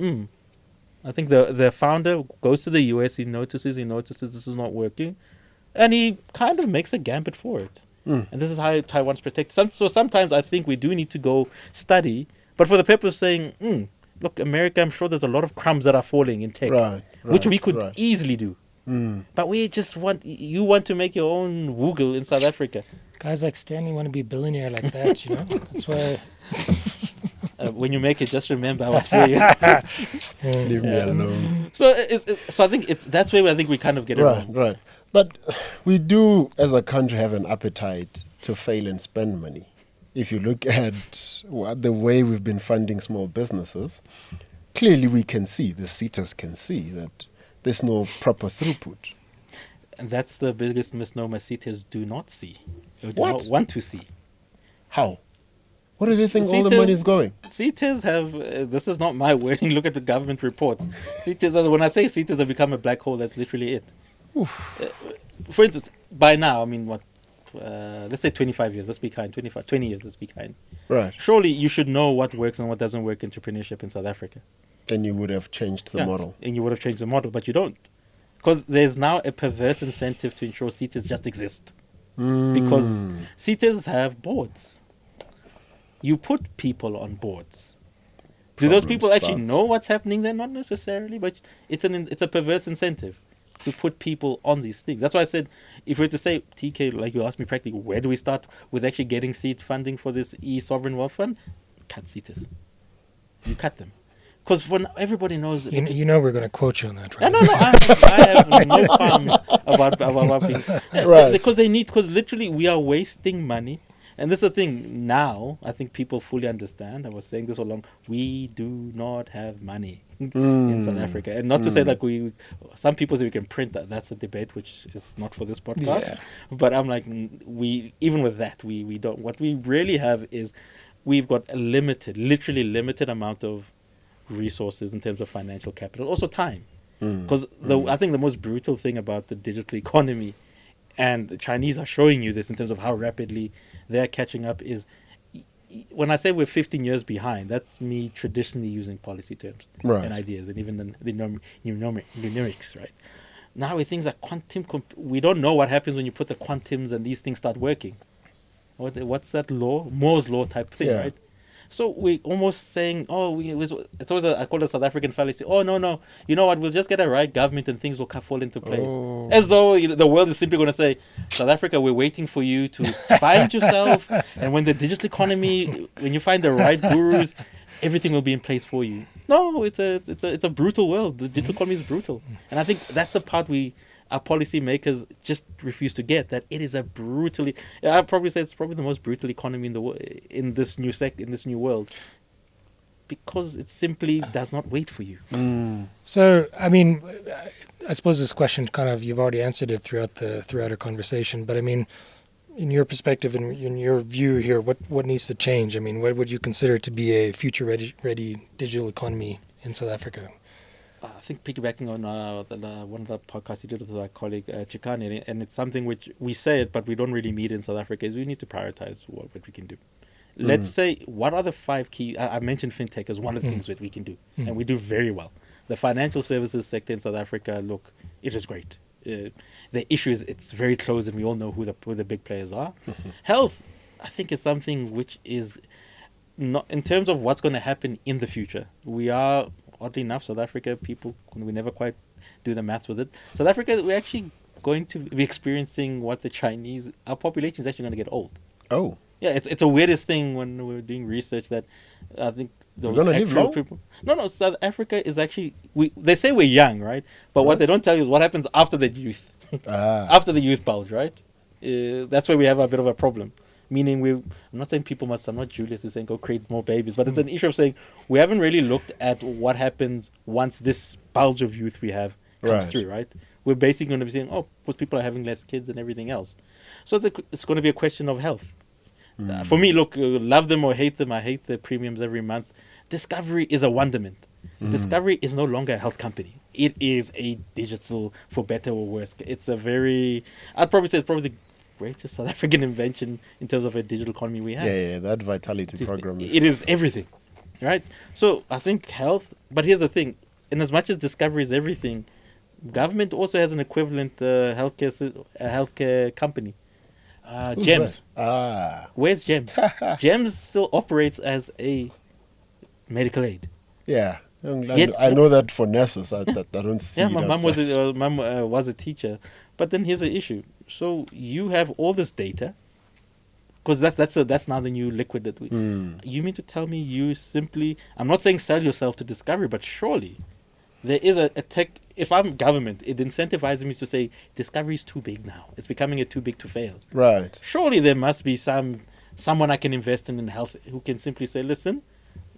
I think the founder goes to the US, he notices this is not working, and he kind of makes a gambit for it. And this is how Taiwan's protected. So sometimes I think we do need to go study, but for the purpose of saying, look, America, I'm sure there's a lot of crumbs that are falling in tech, which we could easily do. But we just you want to make your own Google in South Africa. Guys like Stanley want to be a billionaire like that, you know? That's why. When you make it, just remember I was for you. Leave me alone. So, so I think that's where I think we kind of get it wrong. Right. But we do, as a country, have an appetite to fail and spend money. If you look at the way we've been funding small businesses, clearly we can see, the CETAs can see, that there's no proper throughput. And that's the biggest misnomer CETAs do not see. Or do What? not want to see. How? Where do they think all the money is going? CETAs have, this is not my wording, look at the government reports. CETAs, when I say CETAs have become a black hole, that's literally it. For instance, by now, I mean, let's say 25 years, let's be kind, 20 years, let's be kind. Right. Surely you should know what works and what doesn't work in entrepreneurship in South Africa. Then you would have changed the model. And you would have changed the model, but you don't. Because there's now a perverse incentive to ensure CETAs just exist. Because CETAs have boards. You put people on boards. Do those people actually know what's happening there? Not necessarily, but it's a perverse incentive to put people on these things. That's why I said, if we were to say, TK, like you asked me practically, where do we start with actually getting seed funding for this e-sovereign wealth fund? Cut CETAs. You cut them. Because when everybody knows... You know we're going to quote you on that, right? No. I have no qualms about being... Right. Because literally we are wasting money. And this is the thing, now, I think people fully understand. I was saying this all along. We do not have money in South Africa. And not to say like some people say we can print that. That's a debate which is not for this podcast. Yeah. But I'm like, even with that, we don't. What we really have is we've got a literally limited amount of resources in terms of financial capital. Also time. Because I think the most brutal thing about the digital economy, and the Chinese are showing you this in terms of how rapidly they're catching up, is when I say we're 15 years behind, that's me traditionally using policy terms and ideas and even the numerics, right? Now with things like quantum, we don't know what happens when you put the quantums and these things start working. What's that law? Moore's law type thing, right? So we're almost saying, it's always I call it a South African fallacy. Oh, no, you know what, we'll just get a right government and things will fall into place. As though the world is simply going to say, South Africa, we're waiting for you to find yourself. And when the digital economy, when you find the right gurus, everything will be in place for you. No, it's a brutal world. The digital economy is brutal. And I think that's the part our policy makers just refuse to get, that it is a brutally, I'd probably say it's probably the most brutal economy in this new world, because it simply does not wait for you. So, I mean, I suppose this question kind of, you've already answered it throughout our conversation, but I mean, in your perspective and in your view here, what needs to change? I mean, what would you consider to be a future ready digital economy in South Africa? I think piggybacking on one of the podcasts you did with our colleague Chikane, and it's something which we say it, but we don't really meet in South Africa, is we need to prioritize what we can do. Let's say, what are the 5 key... I mentioned fintech as one of the things that we can do, and we do very well. The financial services sector in South Africa, look, it is great. The issue is it's very close, and we all know who the big players are. Health, I think, is something which is not... In terms of what's going to happen in the future, we are... Oddly enough, South Africa, we never quite do the maths with it. South Africa, we're actually going to be experiencing what the Chinese... Our population is actually going to get old. Oh. Yeah, it's a weirdest thing when we're doing research that I think those we're going to live long? people... No, South Africa is actually... They say we're young, right? But what they don't tell you is what happens after the youth. After the youth bulge, right? That's where we have a bit of a problem. Meaning I'm not saying I'm not Julius who's saying go create more babies, but it's an issue of saying we haven't really looked at what happens once this bulge of youth we have comes through, right? We're basically going to be saying, because people are having less kids and everything else. So it's going to be a question of health. For me, look, love them or hate them, I hate the premiums every month. Discovery is a wonderment. Discovery is no longer a health company. It is a digital, for better or worse. It's I'd probably say it's probably the greatest South African invention in terms of a digital economy we have. Yeah, that vitality program it is everything, right? So I think health, but here's the thing, in as much as discovery is everything, government also has an equivalent healthcare company. GEMS. Where's GEMS? GEMS still operates as a medical aid. Yeah. Yet- I know that for nurses, I don't see Yeah, it my outside. mum was a teacher, but then here's the issue. So you have all this data, because that's now the new liquid that we. You mean to tell me you simply? I'm not saying sell yourself to Discovery, but surely there is a tech. If I'm government, it incentivizes me to say Discovery is too big now. It's becoming too big to fail. Right. Surely there must be someone I can invest in health who can simply say, listen,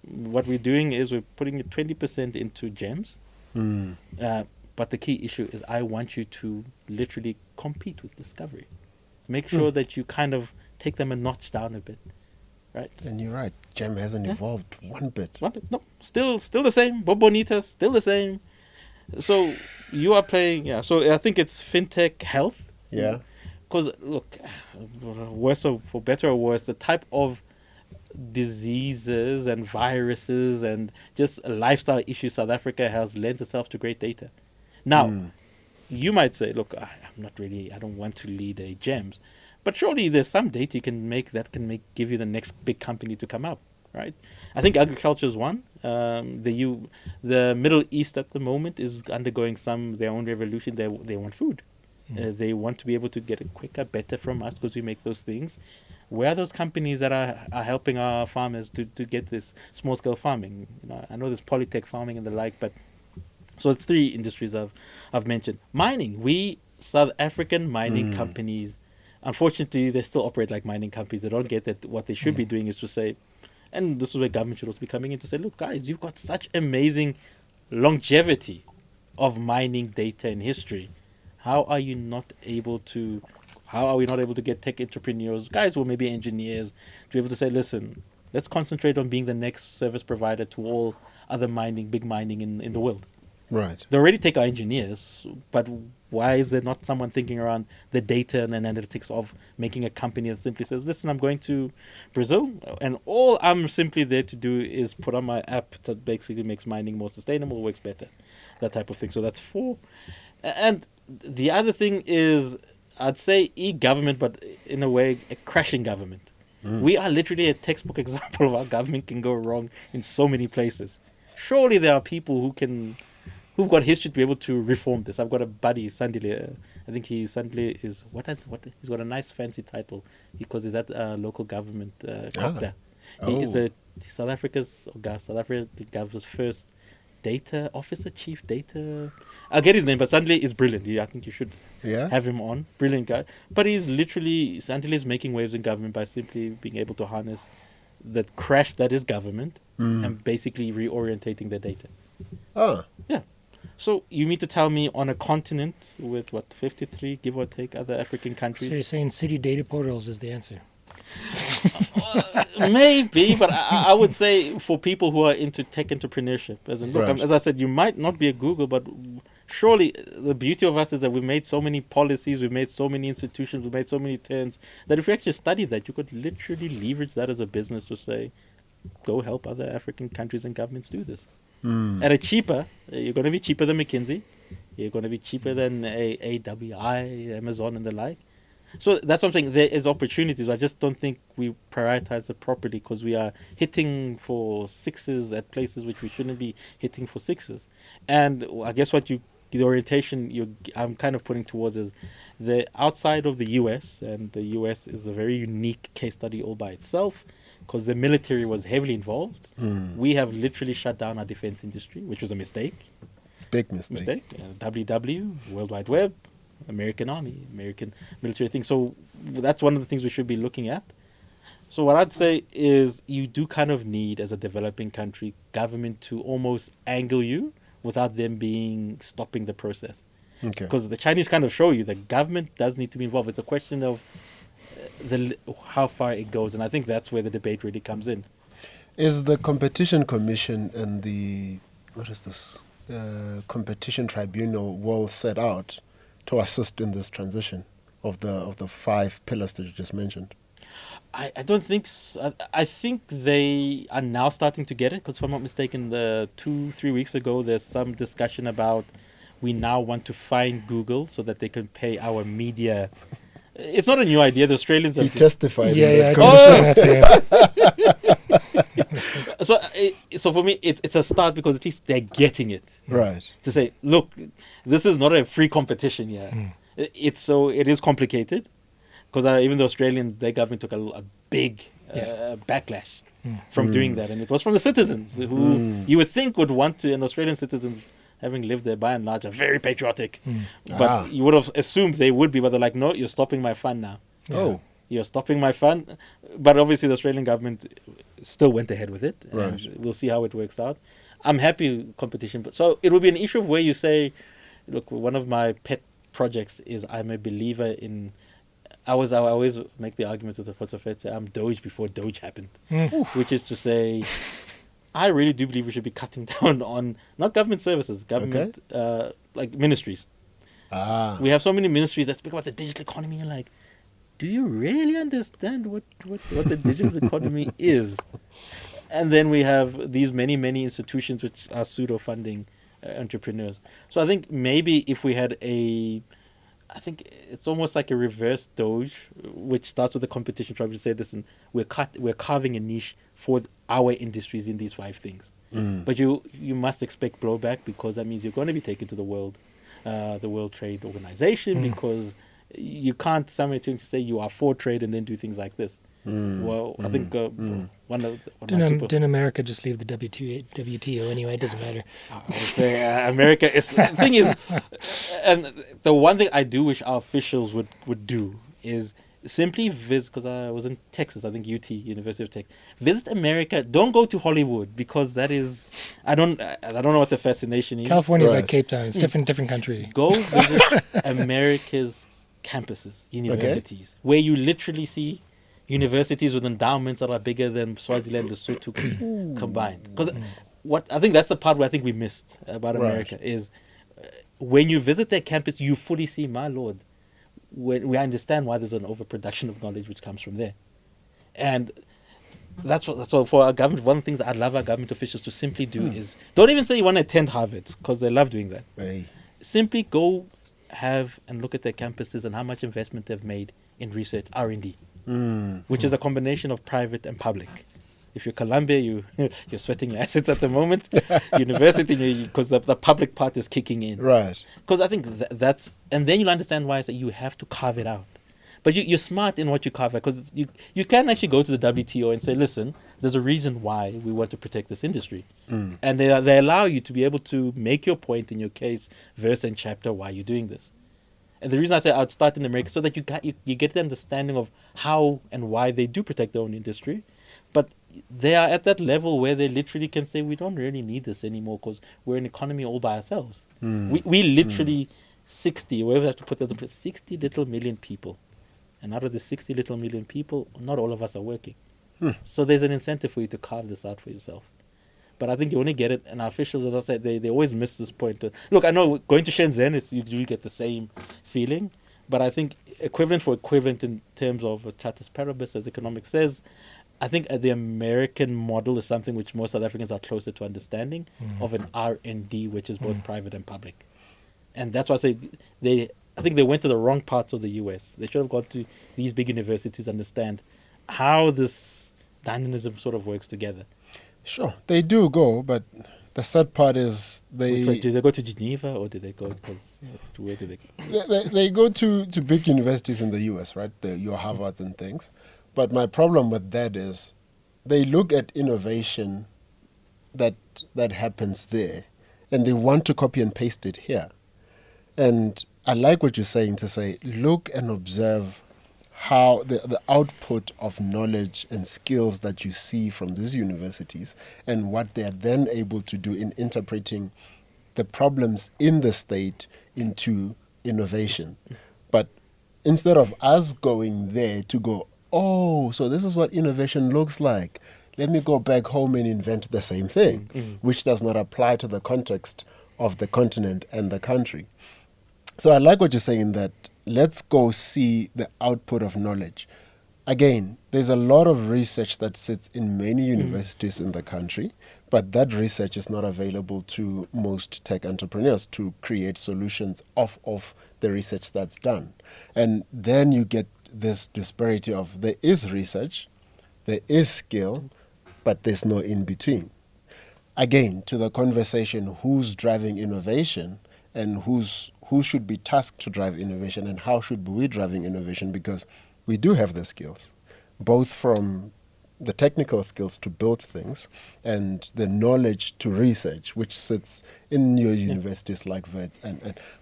what we're doing is we're putting 20% into gems. But the key issue is I want you to literally compete with Discovery. Make sure that you kind of take them a notch down a bit, right? And you're right. Gem hasn't evolved one bit. No, still the same. Bobonita, still the same. So you are playing, yeah. So I think it's fintech health. Yeah. Because look, worse or for better or worse, the type of diseases and viruses and just lifestyle issues South Africa has lent itself to great data. Now, you might say, look, I don't want to lead a GEMS, but surely there's some data you can make that can give you the next big company to come up, right? I think agriculture is one. The Middle East at the moment is undergoing their own revolution. They want food. They want to be able to get it quicker, better from us because we make those things. Where are those companies that are helping our farmers to get this small scale farming? I know there's polytech farming and the like, but so it's 3 industries I've mentioned. Mining. We South African mining companies, unfortunately, they still operate like mining companies. They don't get that what they should be doing is to say, and this is where government should also be coming in to say, look, guys, you've got such amazing longevity of mining data and history. How are we not able to get tech entrepreneurs, guys who are maybe engineers, to be able to say, listen, let's concentrate on being the next service provider to all other big mining in the world. Right. They already take our engineers, but why is there not someone thinking around the data and then analytics of making a company that simply says, listen, I'm going to Brazil, and all I'm simply there to do is put on my app that basically makes mining more sustainable, works better, that type of thing. So that's 4. And the other thing is, I'd say e-government, but in a way, a crashing government. We are literally a textbook example of how government can go wrong in so many places. Surely there are people who've got history to be able to reform this. I've got a buddy, Sandile. I think Sandile is he's got a nice fancy title because he's at local government copter. He is South Africa's government's first data officer, chief data. I'll get his name, but Sandile is brilliant. I think you should have him on. Brilliant guy. But Sandile is making waves in government by simply being able to harness the crash that is government and basically reorientating the data. Yeah. So you mean to tell me on a continent with 53, give or take, other African countries? So you're saying city data portals is the answer? Maybe, but I would say for people who are into tech entrepreneurship, as I said, you might not be a Google, but surely the beauty of us is that we've made so many policies, we've made so many institutions, we've made so many turns, that if you actually study that, you could literally leverage that as a business to say, go help other African countries and governments do this. At a cheaper, you're going to be cheaper than McKinsey, you're going to be cheaper than AWI, Amazon and the like. So that's what I'm saying. There is opportunities. I just don't think we prioritize it properly because we are hitting for 6s at places which we shouldn't be hitting for 6s. And I guess the orientation I'm kind of putting towards is the outside of the US, and the US is a very unique case study all by itself because the military was heavily involved. We have literally shut down our defense industry, which was a mistake. Big mistake. WW, World Wide Web, American Army, American military thing. So that's one of the things we should be looking at. So what I'd say is you do kind of need, as a developing country, government to almost angle you without them stopping the process. Okay. Because the Chinese kind of show you that government does need to be involved. It's a question of how far it goes. And I think that's where the debate really comes in. Is the Competition Commission and the, Competition Tribunal well set out to assist in this transition of the 5 pillars that you just mentioned? I don't think so. I think they are now starting to get it because if I'm not mistaken, 2-3 weeks ago, there's some discussion about we now want to fine Google so that they can pay our media. It's not a new idea. The Australians have testified. Yeah. So for me, it's a start because at least they're getting it. Right. To say, look, this is not a free competition here. It is complicated because even the Australian, their government took a big backlash from doing that, and it was from the citizens who you would think would want to, and Australian citizens, having lived there by and large, are very patriotic. But you would have assumed they would be, but they're like, no, you're stopping my fund now. Oh. You're stopping my fund. But obviously the Australian government still went ahead with it. And Right. we'll see how it works out. I'm happy competition. But so it will be an issue of where you say, look, one of my pet projects is I'm a believer in... I always make the argument with the Prof, I'm Doge before Doge happened. Which is to say, I really do believe we should be cutting down on, not government services, government, like ministries. We have so many ministries that speak about the digital economy. You're like, do you really understand what the digital economy is? And then we have these many institutions which are pseudo-funding entrepreneurs. So I think maybe if we had I think it's almost like a reverse Doge, which starts with a competition trying to say, listen, we're carving a niche for our industries in these 5 things. But you must expect blowback, because that means you're going to be taken to the World Trade Organization, because you can't simultaneously say you are for trade and then do things like this. Well, I think Didn't America just leave the WTO anyway? It doesn't matter. I would say America is... The thing is, and the one thing I do wish our officials would do is simply visit, because I was in Texas, I think UT, University of Texas. Visit America. Don't go to Hollywood, because that is... I don't know what the fascination is. California's like Cape Town. It's different country. Go visit America's campuses, universities, where you literally see universities with endowments that are bigger than Swaziland and Lesotho combined. Because I think that's the part where I think we missed about America is when you visit their campus, you fully see, my Lord, when we understand why there's an overproduction of knowledge which comes from there. And so for our government, one of the things I'd love our government officials to simply do is, don't even say you want to attend Harvard, because they love doing that. Hey. Simply go have and look at their campuses and how much investment they've made in research, R&D, which is a combination of private and public. If you're Columbia, you're sweating your assets at the moment. University, because the public part is kicking in. Right. Because I think that's... And then you'll understand why I say you have to carve it out. But you're smart in what you carve out, because you can actually go to the WTO and say, listen, there's a reason why we want to protect this industry. And they allow you to be able to make your point in your case, verse and chapter, why you're doing this. And the reason I say I'd start in America, so that you get the understanding of how and why they do protect their own industry. But they are at that level where they literally can say, we don't really need this anymore, because we're an economy all by ourselves. We literally 60, wherever I have to put that, 60 little million people. And out of the 60 little million people, not all of us are working. So there's an incentive for you to carve this out for yourself. But I think you only get it, and our officials, as I said, they always miss this point. Look, I know going to Shenzhen, you do get the same feeling, but I think equivalent for equivalent in terms of Chatus Paribus, as economics says, I think the American model is something which most South Africans are closer to understanding, of an R&D, which is both private and public. And that's why I say I think they went to the wrong parts of the US. They should have gone to these big universities to understand how this dynamism sort of works together. Sure, they do go, but the sad part is Do they go to Geneva, or do they go where do they go? they go to big universities in the US, right? Your Harvards and things. But my problem with that is they look at innovation that happens there, and they want to copy and paste it here. And I like what you're saying, to say, look and observe how the output of knowledge and skills that you see from these universities, and what they are then able to do in interpreting the problems in the state into innovation. But instead of us going there to go, oh, so this is what innovation looks like, let me go back home and invent the same thing, which does not apply to the context of the continent and the country. So I like what you're saying, that let's go see the output of knowledge. Again, there's a lot of research that sits in many universities in the country, but that research is not available to most tech entrepreneurs to create solutions off of the research that's done. And then you get this disparity of, there is research, there is skill, but there's no in between. Again, to the conversation, who's driving innovation and who should be tasked to drive innovation and how should we driving innovation, because we do have the skills, both from the technical skills to build things and the knowledge to research, which sits in your universities like Wits.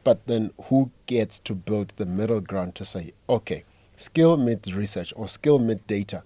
But then who gets to build the middle ground to say, okay, skill meets research or skill meets data,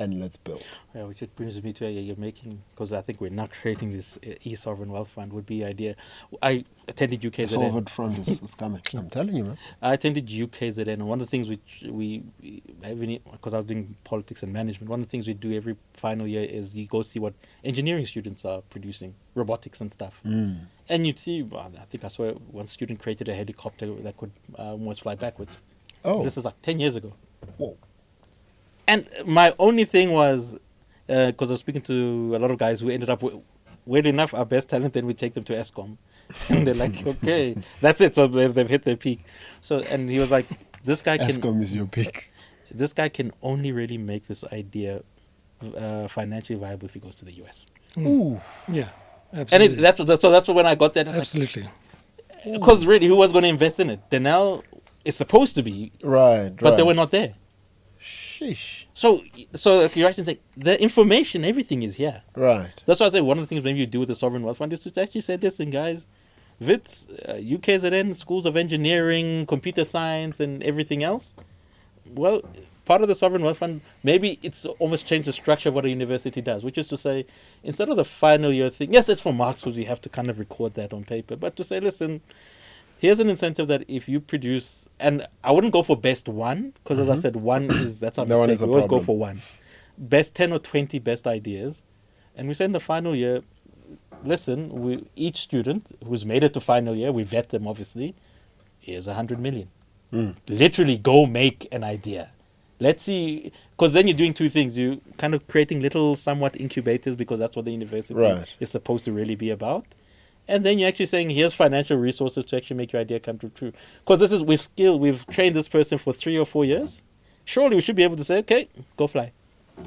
and let's build. Yeah, which it brings me to you're making, because I think we're not creating this e-sovereign wealth fund would be the idea. I attended UKZN. The sovereign fund is coming. I'm telling you, man. I attended UKZN, and one of the things which because I was doing politics and management, one of the things we do every final year is you go see what engineering students are producing, robotics and stuff. And you'd see, I think I saw one student created a helicopter that could almost fly backwards. Oh. This is like 10 years ago. Whoa. And my only thing was, because I was speaking to a lot of guys who ended up, weird enough, our best talent, then we take them to ESCOM. And they're like, okay, that's it. So they've hit their peak. So, and he was like, this guy can... ESCOM is your peak. This guy can only really make this idea financially viable if he goes to the US. Ooh. Yeah, absolutely. And that's when I got that. Absolutely. Because really, who was going to invest in it? Denel is supposed to be. Right. But they were not there. Sheesh. So like you're actually saying, the information, everything is here. Right. That's why I say one of the things maybe you do with the Sovereign Wealth Fund is to actually say, listen, guys, Wits, UKZN, schools of engineering, computer science, and everything else. Well, part of the Sovereign Wealth Fund, maybe it's almost changed the structure of what a university does, which is to say, instead of the final year thing, yes, it's for marks because you have to kind of record that on paper, but to say, listen, here's an incentive that if you produce, and I wouldn't go for best one, because as I said, that's our mistake. We always go for one. Best 10 or 20 best ideas. And we say in the final year, listen, each student who's made it to final year, we vet them obviously, here's 100 million. Literally go make an idea. Let's see, because then you're doing two things. You're kind of creating little somewhat incubators, because that's what the university is supposed to really be about. And then you're actually saying, here's financial resources to actually make your idea come true. Because we've trained this person for 3 or 4 years. Surely we should be able to say, okay, go fly.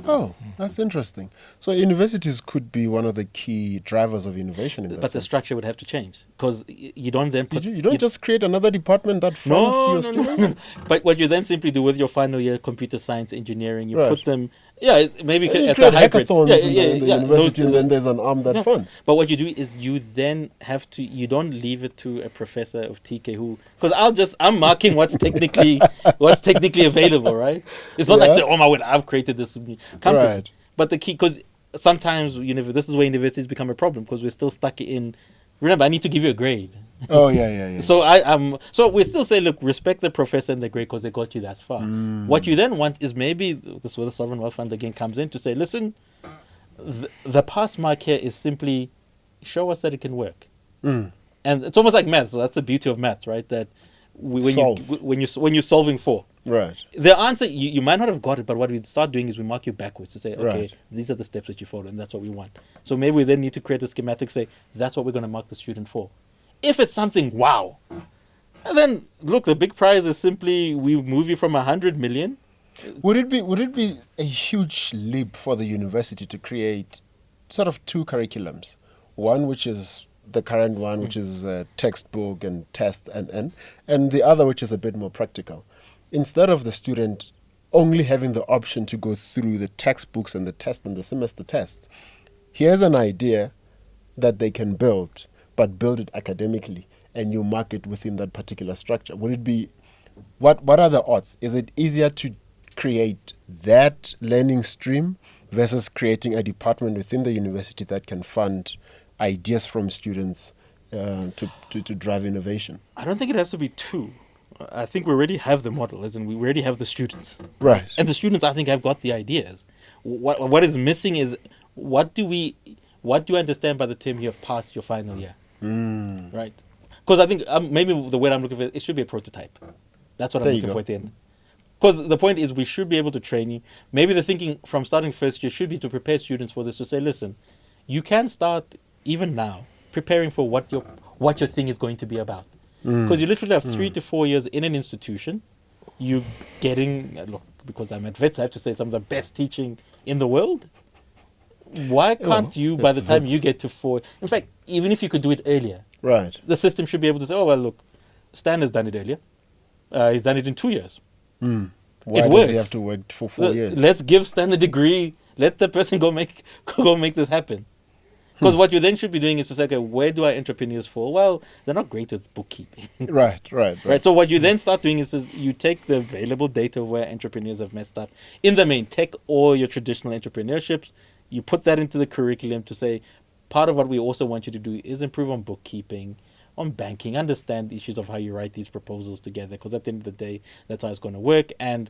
Oh, that's interesting. So universities could be one of the key drivers of innovation in that But the sense. structure would have to change, because you don't then put... You don't just create another department that funds your students? But what you then simply do with your final year computer science engineering, you Right. put them... Yeah, it's maybe You as create a hybrid. hackathons in the university, those- and then there's an arm that funds. But what you do is you then have to, you don't leave it to a professor of TK who, because I'm marking what's technically available, right? It's not like, say, oh my word, I've created this company. Right. But the key, because sometimes this is where universities become a problem, because we're still stuck in, remember, I need to give you a grade. Oh, yeah. So so we still say, look, respect the professor and the grade because they got you that far. What you then want is maybe, this is where the Sovereign Wealth Fund again comes in, to say, listen, the pass mark here is simply show us that it can work. And it's almost like maths. So that's the beauty of maths, right? That when you're solving for. Right. The answer, you might not have got it, but what we start doing is we mark you backwards to say, okay, Right. these are the steps that you follow, and that's what we want. So maybe we then need to create a schematic, say, that's what we're going to mark the student for. If it's something, wow. And then, look, the big prize is simply we move you from 100 million. Would it be a huge leap for the university to create sort of two curriculums? One which is the current one, which is textbook and test, and the other which is a bit more practical. Instead of the student only having the option to go through the textbooks and the test and the semester tests, here's an idea that they can build, but build it academically, and you mark it within that particular structure. Would it be, what are the odds? Is it easier to create that learning stream versus creating a department within the university that can fund ideas from students to drive innovation? I don't think it has to be two. I think we already have the model, as in we already have the students. Right. And the students, I think, have got the ideas. What is missing is, what do you understand by the term you have passed your final year? Right? Because I think maybe the way I'm looking for it should be a prototype. That's what I'm looking for at the end. Because the point is, we should be able to train you. Maybe the thinking from starting first year should be to prepare students for this, to say, listen, you can start even now preparing for what your thing is going to be about. Because you literally have 3 to 4 years in an institution. You getting, look, because I'm at Wits, I have to say some of the best teaching in the world. Why can't you, by it's the time Wits. you get to 4, in fact, even if you could do it earlier, Right. the system should be able to say, oh, well, look, Stan has done it earlier. He's done it in 2 years. Why It does works. he have to work for 4 years? Let's give Stan the degree. Let the person go make this happen. Because what you then should be doing is to say, okay, where do our entrepreneurs fall? Well, they're not great at bookkeeping. Right. Right. So what you then start doing is you take the available data where entrepreneurs have messed up in the main tech or your traditional entrepreneurships. You put that into the curriculum to say, part of what we also want you to do is improve on bookkeeping, on banking, understand issues of how you write these proposals together. Because at the end of the day, that's how it's going to work. And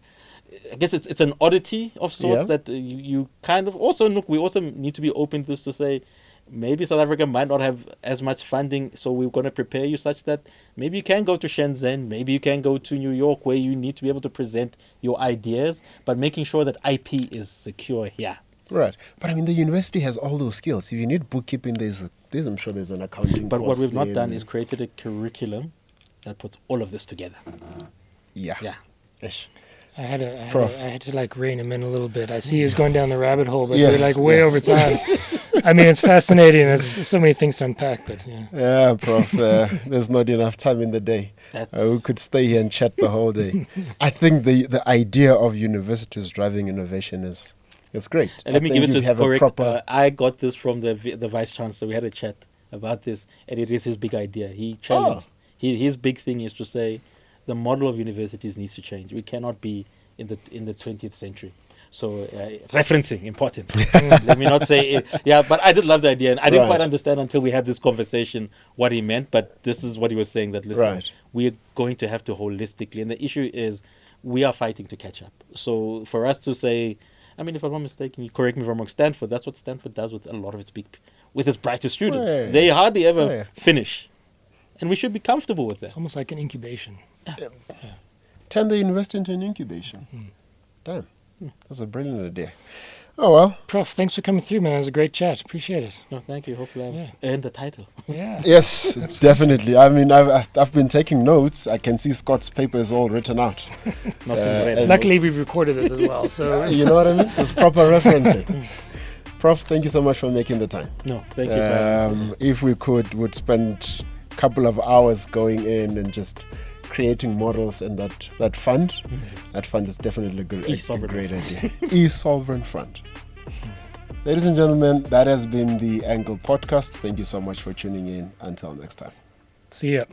I guess it's an oddity of sorts that you kind of also look. We also need to be open to this to say, maybe South Africa might not have as much funding, so we're going to prepare you such that maybe you can go to Shenzhen, maybe you can go to New York, where you need to be able to present your ideas, but making sure that IP is secure here. Right. But I mean, the university has all those skills. If you need bookkeeping, I'm sure there's an accounting But what course we've not there. done is created a curriculum that puts all of this together. Yeah. Ish. I had Prof. to like rein him in a little bit. I see he's going down the rabbit hole, but Yes, we're like way yes. over time. I mean, it's fascinating. There's so many things to unpack, but yeah. Yeah, Prof. There's not enough time in the day. We could stay here and chat the whole day. I think the idea of universities driving innovation is great. And let me give it to have a correct. proper. I got this from the vice chancellor. We had a chat about this, and it is his big idea. He challenged. His big thing is to say the model of universities needs to change. We cannot be in the 20th century. So referencing important. Let me not say it. Yeah, but I did love the idea, and I didn't quite understand until we had this conversation what he meant. But this is what he was saying: that listen, we are going to have to holistically, and the issue is we are fighting to catch up. So for us to say, I mean, if I'm not mistaken, you correct me if I'm wrong, Stanford, that's what Stanford does with a lot of with its brightest students. Right. They hardly ever finish. And we should be comfortable with that. It's almost like an incubation. Turn the university into an incubation. Damn. That's a brilliant idea. Oh, well. Prof, thanks for coming through, man. It was a great chat. Appreciate it. No, thank you. Hopefully I've earned the title. Yeah. Yes, definitely. I mean, I've been taking notes. I can see Scott's paper is all written out. Luckily, we've recorded this as well. So you know what I mean? There's proper referencing. Prof, thank you so much for making the time. No, thank you. For having me. If we would spend a couple of hours going in and just creating models and that fund. That fund is definitely a great idea. E-Sovereign Fund. Ladies and gentlemen, that has been the Angle Podcast. Thank you so much for tuning in. Until next time. see ya.